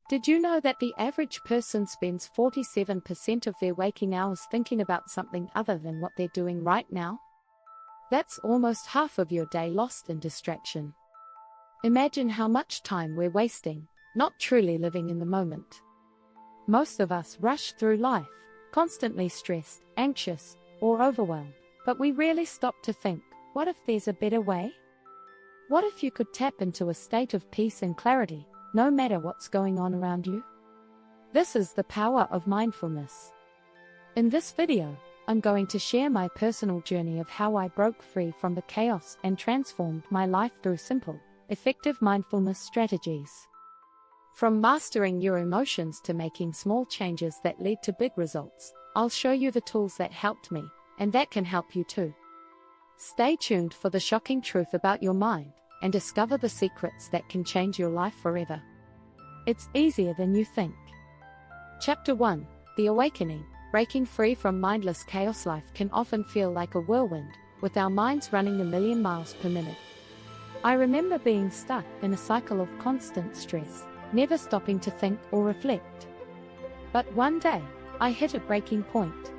Did you know that the average person spends 47% of their waking hours thinking about something other than what they're doing right now? That's almost half of your day lost in distraction. Imagine how much time we're wasting, not truly living in the moment. Most of us rush through life, constantly stressed, anxious, or overwhelmed, but we rarely stop to think, what if there's a better way? What if you could tap into a state of peace and clarity, no matter what's going on around you? This is the power of mindfulness. In this video, I'm going to share my personal journey of how I broke free from the chaos and transformed my life through simple, effective mindfulness strategies. From mastering your emotions to making small changes that lead to big results, I'll show you the tools that helped me, and that can help you too. Stay tuned for the shocking truth about your mind, and discover the secrets that can change your life forever. It's easier than you think. Chapter 1: The Awakening. Breaking free from mindless chaos. Life can often feel like a whirlwind, with our minds running a million miles per minute. I remember being stuck in a cycle of constant stress, never stopping to think or reflect. But one day, I hit a breaking point.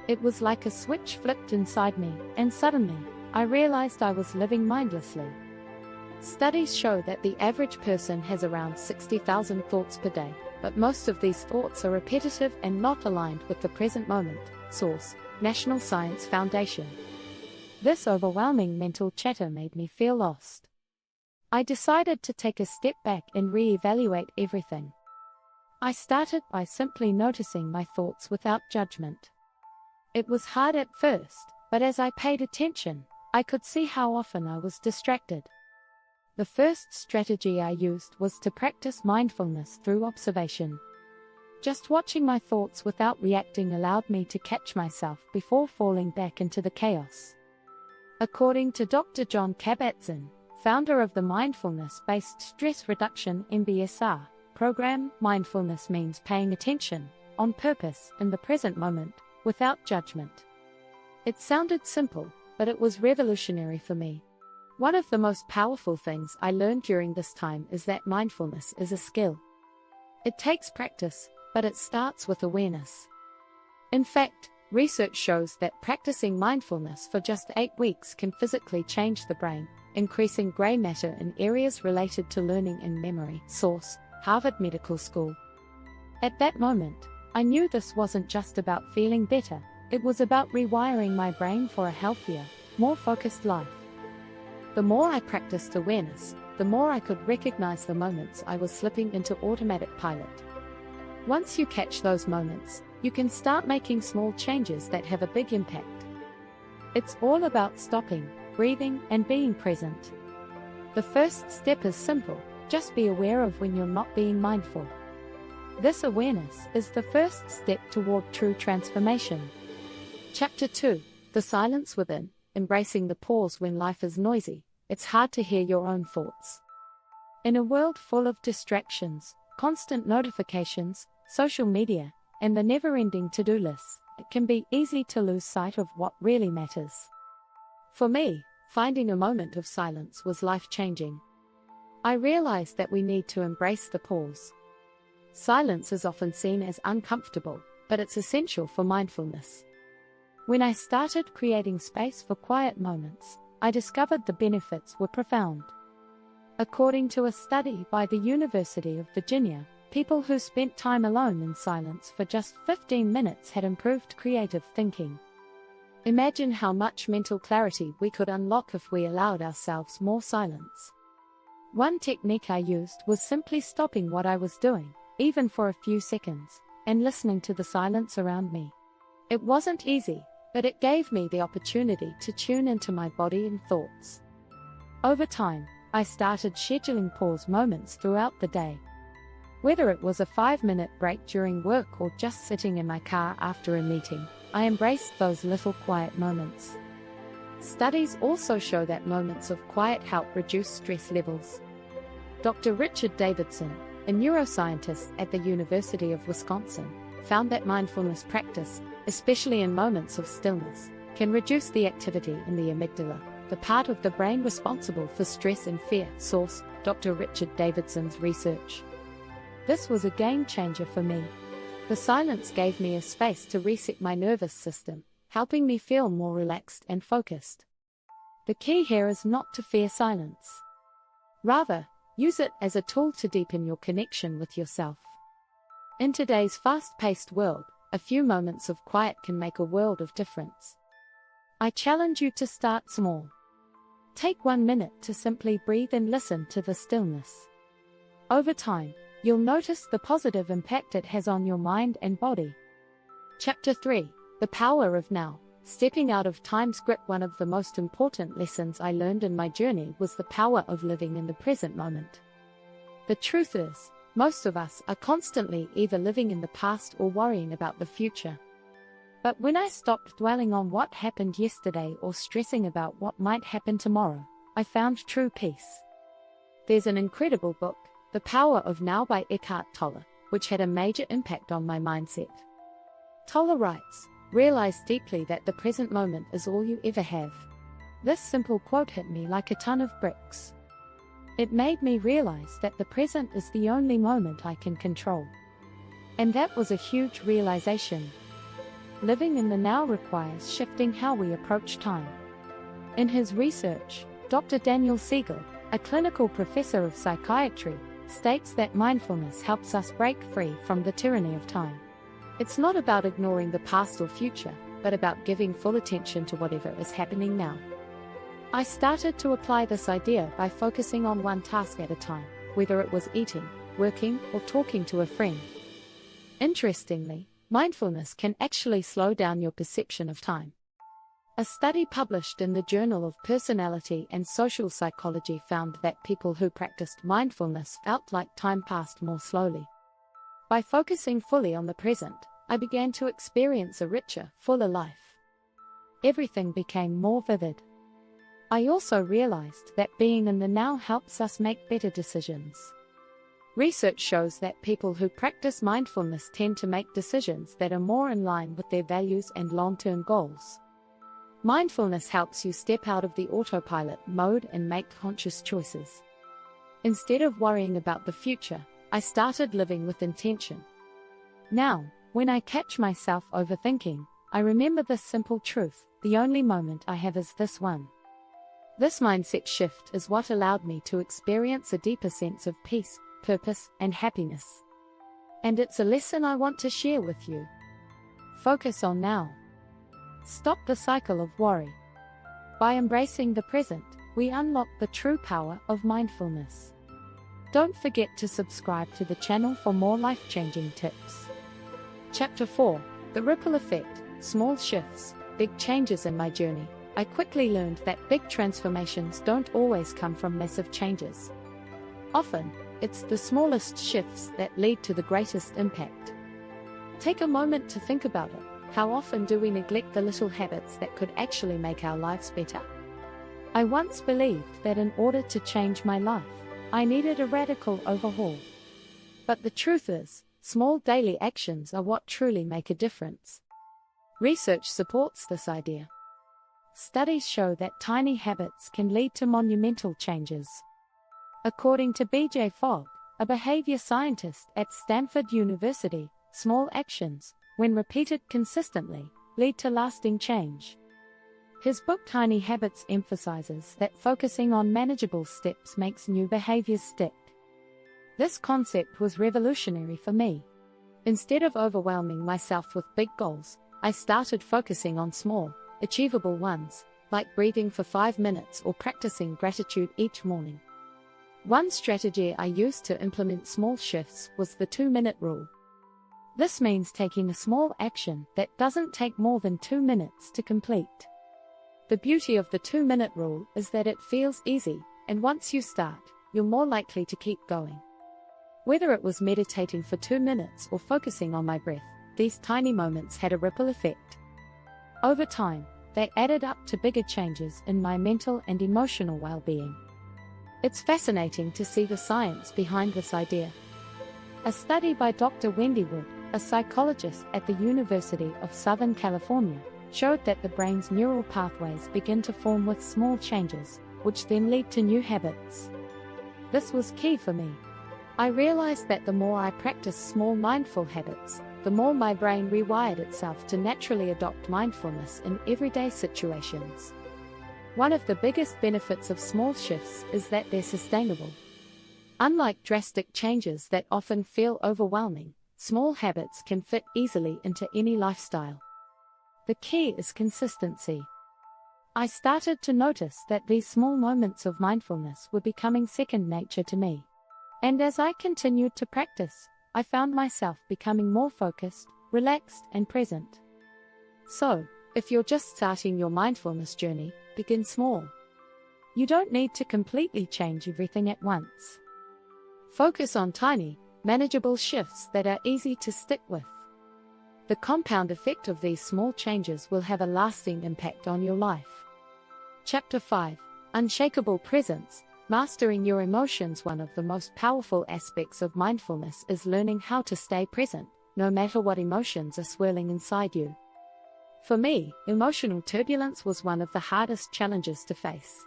It was like a switch flipped inside me, and suddenly, I realized I was living mindlessly. Studies show that the average person has around 60,000 thoughts per day, but most of these thoughts are repetitive and not aligned with the present moment. Source: National Science Foundation. This overwhelming mental chatter made me feel lost. I decided to take a step back and re-evaluate everything. I started by simply noticing my thoughts without judgment. It was hard at first, but as I paid attention, I could see how often I was distracted. The first strategy I used was to practice mindfulness through observation. Just watching my thoughts without reacting allowed me to catch myself before falling back into the chaos. According to Dr. John Kabat-Zinn, founder of the mindfulness-based stress reduction (MBSR) program, mindfulness means paying attention, on purpose, in the present moment, without judgment. It sounded simple, but it was revolutionary for me. One of the most powerful things I learned during this time is that mindfulness is a skill. It takes practice, but it starts with awareness. In fact, research shows that practicing mindfulness for just 8 weeks can physically change the brain, increasing gray matter in areas related to learning and memory. Source: Harvard Medical School. At that moment, I knew this wasn't just about feeling better, it was about rewiring my brain for a healthier, more focused life. The more I practiced awareness, the more I could recognize the moments I was slipping into automatic pilot. Once you catch those moments, you can start making small changes that have a big impact. It's all about stopping, breathing, and being present. The first step is simple: just be aware of when you're not being mindful. This awareness is the first step toward true transformation. Chapter 2: The Silence Within. Embracing the pause. When life is noisy, it's hard to hear your own thoughts. In a world full of distractions, constant notifications, social media, and the never-ending to-do lists, it can be easy to lose sight of what really matters. For me, finding a moment of silence was life-changing. I realized that we need to embrace the pause. Silence is often seen as uncomfortable, but it's essential for mindfulness. When I started creating space for quiet moments, I discovered the benefits were profound. According to a study by the University of Virginia, people who spent time alone in silence for just 15 minutes had improved creative thinking. Imagine how much mental clarity we could unlock if we allowed ourselves more silence. One technique I used was simply stopping what I was doing, even for a few seconds, and listening to the silence around me. It wasn't easy, but it gave me the opportunity to tune into my body and thoughts. Over time, I started scheduling pause moments throughout the day. Whether it was a 5-minute break during work or just sitting in my car after a meeting, I embraced those little quiet moments. Studies also show that moments of quiet help reduce stress levels. Dr. Richard Davidson, a neuroscientist at the University of Wisconsin, found that mindfulness practice, especially in moments of stillness, can reduce the activity in the amygdala, the part of the brain responsible for stress and fear. Source: Dr. Richard Davidson's research. This was a game changer for me. The silence gave me a space to reset my nervous system, helping me feel more relaxed and focused. The key here is not to fear silence. Rather, use it as a tool to deepen your connection with yourself. In today's fast-paced world, a few moments of quiet can make a world of difference. I challenge you to start small. Take 1 minute to simply breathe and listen to the stillness. Over time, you'll notice the positive impact it has on your mind and body. Chapter 3: The Power of Now. Stepping out of time's grip. One of the most important lessons I learned in my journey was the power of living in the present moment. The truth is, most of us are constantly either living in the past or worrying about the future. But when I stopped dwelling on what happened yesterday or stressing about what might happen tomorrow, I found true peace. There's an incredible book, The Power of Now by Eckhart Tolle, which had a major impact on my mindset. Tolle writes, "Realize deeply that the present moment is all you ever have." This simple quote hit me like a ton of bricks. It made me realize that the present is the only moment I can control. And that was a huge realization. Living in the now requires shifting how we approach time. In his research, Dr. Daniel Siegel, a clinical professor of psychiatry, states that mindfulness helps us break free from the tyranny of time. It's not about ignoring the past or future, but about giving full attention to whatever is happening now. I started to apply this idea by focusing on one task at a time, whether it was eating, working, or talking to a friend. Interestingly, mindfulness can actually slow down your perception of time. A study published in the Journal of Personality and Social Psychology found that people who practiced mindfulness felt like time passed more slowly. By focusing fully on the present, I began to experience a richer, fuller life. Everything became more vivid. I also realized that being in the now helps us make better decisions. Research shows that people who practice mindfulness tend to make decisions that are more in line with their values and long-term goals. Mindfulness helps you step out of the autopilot mode and make conscious choices. Instead of worrying about the future, I started living with intention. Now, when I catch myself overthinking, I remember this simple truth: the only moment I have is this one. This mindset shift is what allowed me to experience a deeper sense of peace, purpose, and happiness. And it's a lesson I want to share with you. Focus on now. Stop the cycle of worry. By embracing the present, we unlock the true power of mindfulness. Don't forget to subscribe to the channel for more life-changing tips. Chapter 4: The Ripple Effect. Small shifts, big changes. In my journey, I quickly learned that big transformations don't always come from massive changes. Often, it's the smallest shifts that lead to the greatest impact. Take a moment to think about it. How often do we neglect the little habits that could actually make our lives better? I once believed that in order to change my life, I needed a radical overhaul. But the truth is, small daily actions are what truly make a difference. Research supports this idea. Studies show that tiny habits can lead to monumental changes. According to B.J. Fogg, a behavior scientist at Stanford University, small actions, when repeated consistently, lead to lasting change. His book Tiny Habits emphasizes that focusing on manageable steps makes new behaviors stick. This concept was revolutionary for me. Instead of overwhelming myself with big goals, I started focusing on small, achievable ones, like breathing for 5 minutes or practicing gratitude each morning. One strategy I used to implement small shifts was the 2-minute rule. This means taking a small action that doesn't take more than 2 minutes to complete. The beauty of the 2-minute rule is that it feels easy, and once you start, you're more likely to keep going. Whether it was meditating for 2 minutes or focusing on my breath, these tiny moments had a ripple effect. Over time, they added up to bigger changes in my mental and emotional well-being. It's fascinating to see the science behind this idea. A study by Dr. Wendy Wood, a psychologist at the University of Southern California, showed that the brain's neural pathways begin to form with small changes, which then lead to new habits. This was key for me. I realized that the more I practiced small mindful habits, the more my brain rewired itself to naturally adopt mindfulness in everyday situations. One of the biggest benefits of small shifts is that they're sustainable. Unlike drastic changes that often feel overwhelming, small habits can fit easily into any lifestyle. The key is consistency. I started to notice that these small moments of mindfulness were becoming second nature to me. And as I continued to practice, I found myself becoming more focused, relaxed, and present. So, if you're just starting your mindfulness journey, begin small. You don't need to completely change everything at once. Focus on tiny, manageable shifts that are easy to stick with. The compound effect of these small changes will have a lasting impact on your life. Chapter 5: Unshakable Presence. Mastering your emotions. One of the most powerful aspects of mindfulness is learning how to stay present, no matter what emotions are swirling inside you. For me, emotional turbulence was one of the hardest challenges to face.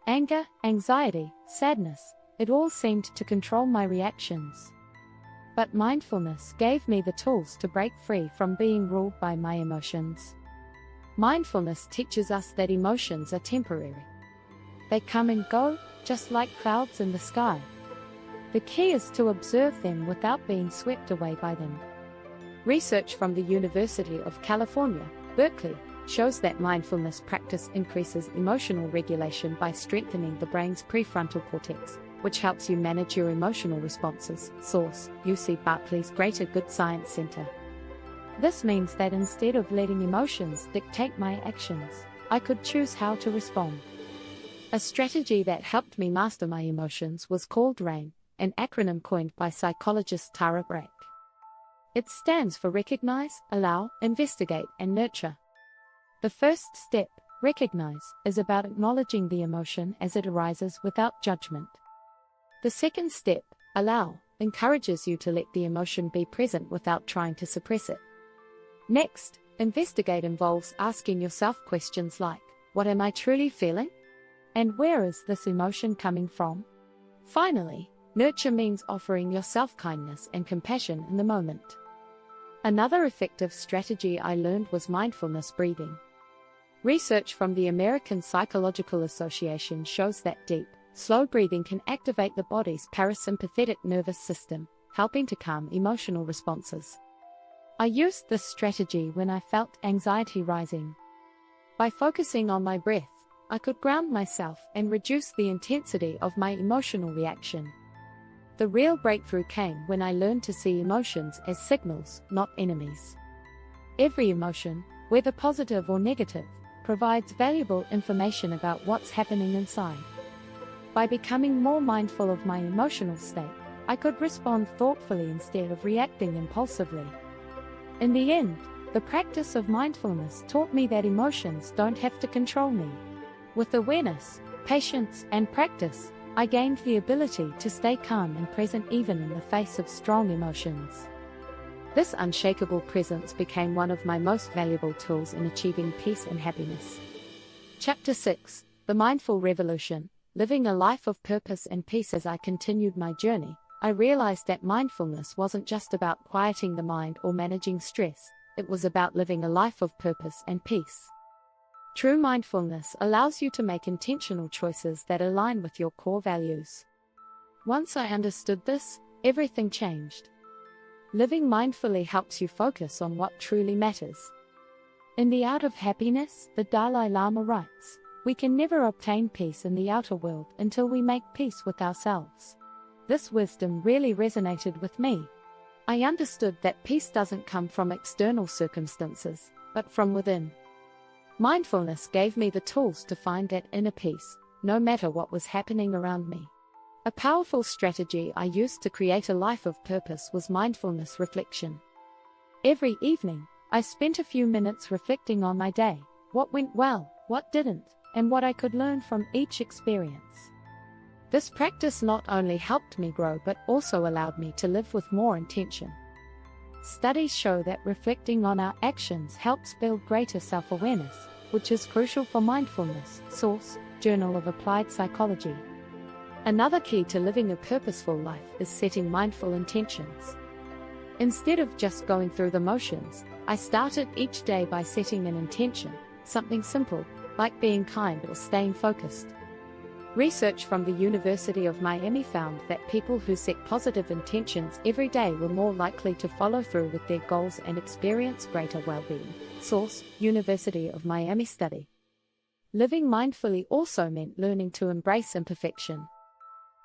Anger, anxiety, sadness, it all seemed to control my reactions. But mindfulness gave me the tools to break free from being ruled by my emotions. Mindfulness teaches us that emotions are temporary. They come and go, just like clouds in the sky. The key is to observe them without being swept away by them. Research from the University of California, Berkeley, shows that mindfulness practice increases emotional regulation by strengthening the brain's prefrontal cortex, which helps you manage your emotional responses. Source: UC Berkeley's Greater Good Science Center. This means that instead of letting emotions dictate my actions, I could choose how to respond. A strategy that helped me master my emotions was called RAIN, an acronym coined by psychologist Tara Brach. It stands for Recognize, Allow, Investigate, and Nurture. The first step, recognize, is about acknowledging the emotion as it arises without judgment. The second step, allow, encourages you to let the emotion be present without trying to suppress it. Next, investigate involves asking yourself questions like, what am I truly feeling? And where is this emotion coming from? Finally, nurture means offering yourself kindness and compassion in the moment. Another effective strategy I learned was mindfulness breathing. Research from the American Psychological Association shows that deep, slow breathing can activate the body's parasympathetic nervous system, helping to calm emotional responses. I used this strategy when I felt anxiety rising. By focusing on my breath, I could ground myself and reduce the intensity of my emotional reaction. The real breakthrough came when I learned to see emotions as signals, not enemies. Every emotion, whether positive or negative, provides valuable information about what's happening inside. By becoming more mindful of my emotional state, I could respond thoughtfully instead of reacting impulsively. In the end, the practice of mindfulness taught me that emotions don't have to control me. With awareness, patience, and practice, I gained the ability to stay calm and present even in the face of strong emotions. This unshakable presence became one of my most valuable tools in achieving peace and happiness. Chapter 6: The Mindful Revolution. Living a life of purpose and peace. As I continued my journey, I realized that mindfulness wasn't just about quieting the mind or managing stress, it was about living a life of purpose and peace. True mindfulness allows you to make intentional choices that align with your core values. Once I understood this, everything changed. Living mindfully helps you focus on what truly matters. In The Art of Happiness, the Dalai Lama writes, "We can never obtain peace in the outer world until we make peace with ourselves." This wisdom really resonated with me. I understood that peace doesn't come from external circumstances, but from within. Mindfulness gave me the tools to find that inner peace, no matter what was happening around me. A powerful strategy I used to create a life of purpose was mindfulness reflection. Every evening, I spent a few minutes reflecting on my day, what went well, what didn't, and what I could learn from each experience. This practice not only helped me grow but also allowed me to live with more intention. Studies show that reflecting on our actions helps build greater self-awareness, which is crucial for mindfulness. Source: Journal of Applied Psychology. Another key to living a purposeful life is setting mindful intentions. Instead of just going through the motions, I started each day by setting an intention, something simple, like being kind or staying focused. Research from the University of Miami found that people who set positive intentions every day were more likely to follow through with their goals and experience greater well-being. Source: University of Miami study. Living mindfully also meant learning to embrace imperfection.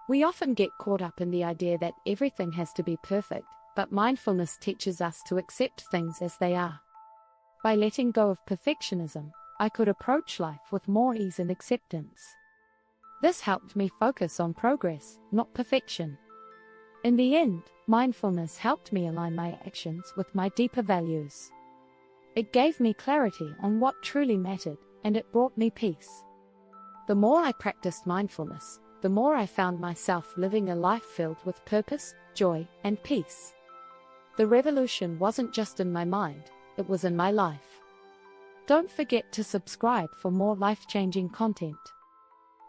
We often get caught up in the idea that everything has to be perfect, but mindfulness teaches us to accept things as they are. By letting go of perfectionism, I could approach life with more ease and acceptance. This helped me focus on progress, not perfection. In the end, mindfulness helped me align my actions with my deeper values. It gave me clarity on what truly mattered, and it brought me peace. The more I practiced mindfulness, the more I found myself living a life filled with purpose, joy, and peace. The revolution wasn't just in my mind, it was in my life. Don't forget to subscribe for more life-changing content.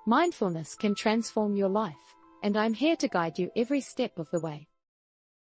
Mindfulness can transform your life, and I'm here to guide you every step of the way.